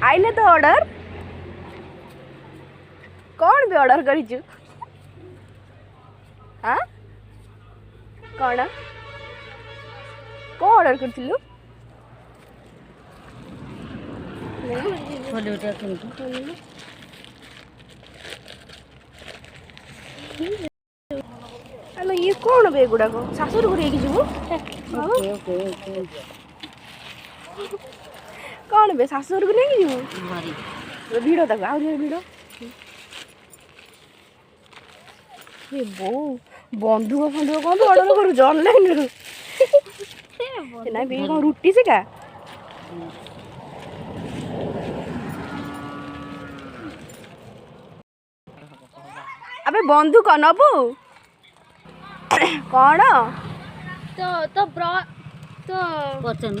आइले तो ऑर्डर कौन भी ऑर्डर करिछु हाँ कौन कौन ऑर्डर करथिलु हेलो ये कौन बे गुडा को सासुर गुडी की जीवु ओके कौन बे सासुर को नहीं जीवु भिड़ तक आ भिड़ ये बो बंधुक फंधुक कौन ऑर्डर करू ऑनलाइन रू ना भी कौन रुटी से का अबे बंधुक नबू कौन तो तो तो पचन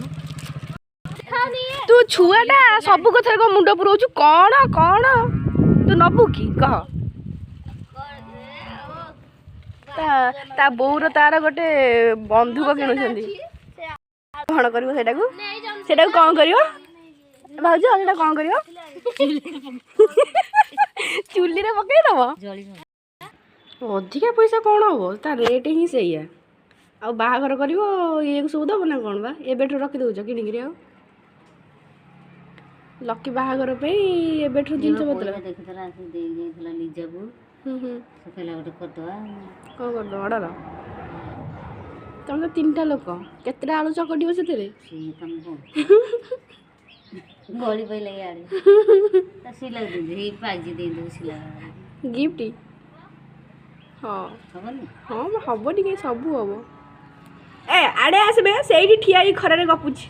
तू छुआटा सब कथार को मुंड पुराउछु कौन कौन तू नबू की कह ता बोर तार गोटे बंधुक किणुछंदी कौन करिवो सेटा कौन करिवो भाउज सेटा कौन करिवो चुल्ली रे पकई दबो अधिका पैसा कौन हम ता रेट ही से आ बाहागर कर ये सब दब ना कौन बा एबेठू रखी दौच किणिक लकी बाहागर एबेठू जिन कौन कर ऑर्डर तुम तो 3टा लोक केते आलू चकटिव से गिफ्ट हाँ हाँ हम टे सब हम ए आड़े आसबे से ठिया खरारे गपुची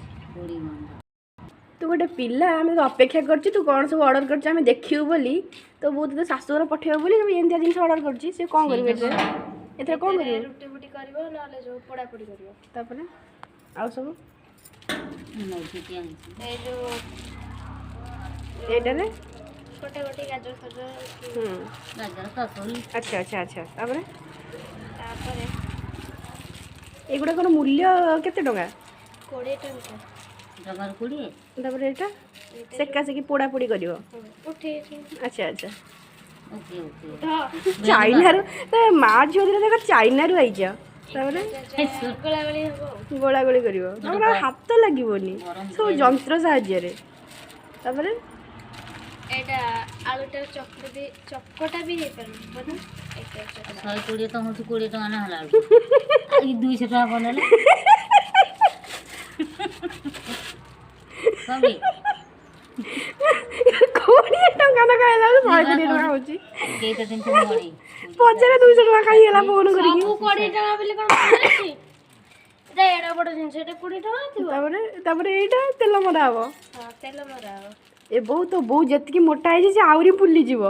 तू गोटे पिला आम अपेक्षा कर तू कौन सब ऑर्डर कर देखू बोली तो बहुत तो शाशुर पठेब बोली एमती जिन ऑर्डर कर कौन कर कौन कर रुटी बुटी कर पोड़ापोड़ी कर आउ सब एटारे छोटे छोटे गाजर फाजर गाजर अच्छा अच्छा अच्छा तापर एगुड़ा कौन मूल्य केते टंका 20 टंका जबर 20 तापर एटा सेका सेकी पोड़ा पोड़ी करिवो अच्छा अच्छा ओके ओके चाइना रो तो माँ झियो दिन देख चाइना रो आइज गोला गोली करिवो हमरा हाथ लागीबोनी सब यंत्र साहाय्य तापर एटा आलूटा चक्कटा भी हे पर बना 120 तो हम 20 टका ना हला 200 टका बनले कभी 20 टका ना खाइला 120 टका होची केटा दिन तो मणी पचरे 200 टका खाइला फोन करी सब 20 टका बेले कोन अछि एटा एडा बड़ जिंस एटा 20 टका थिबो तापर एटा तेल मरा हबो हां तेल मरा हबो ए बहुत बहुत जतकी मोटा है जे आउरी फुल्ली जीवो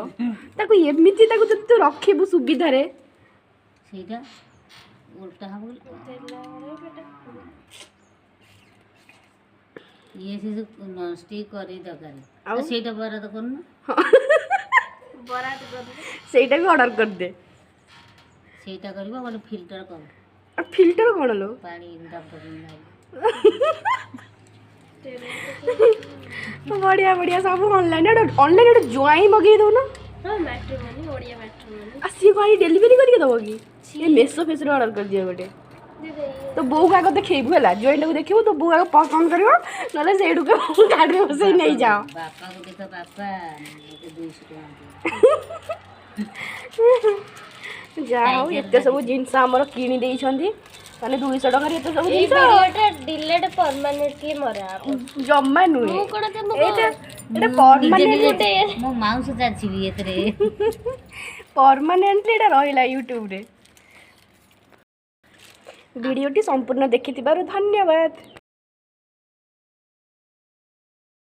ताको एमिति ताको तू रखिबु सुविधा रे सेटा उल्टा हबो ये से जो स्टिक करे दरकार सेटा बरा तो करना बरा तो कर सेटा भी ऑर्डर कर दे सेटा करबो वाला फिल्टर कर फिल्टर कोन लो पानी डब बढ़िया बढ़िया सब ऑनलाइन जुआई मगे दो ना मैट्रिमोनी ओडिया मैट्रिमोनी आसी कोई डिलीवरी करके दबो कि ये मेसो फेस ऑर्डर कर दिया गोटे तो बो का देखैबु हला जॉइंट को देखिबु तो बो का पसंद करियो नले सेडु के गाड़ी में बसे नहीं जाओ बापा को देखो बापा मते 200 जा हो एते सब जिंस हमर किनी देई छंदी माने 200 टका रे एते सब जिंस वीडियोटा डिलीट परमानेंटली मरा जम्मा नुए मु कोन ते एटा परमानेंट मो माउस जाछि भी एतरे परमानेंटली एटा रहिला यूट्यूब रे वीडियोटी संपूर्ण देखिथिबारु धन्यवाद।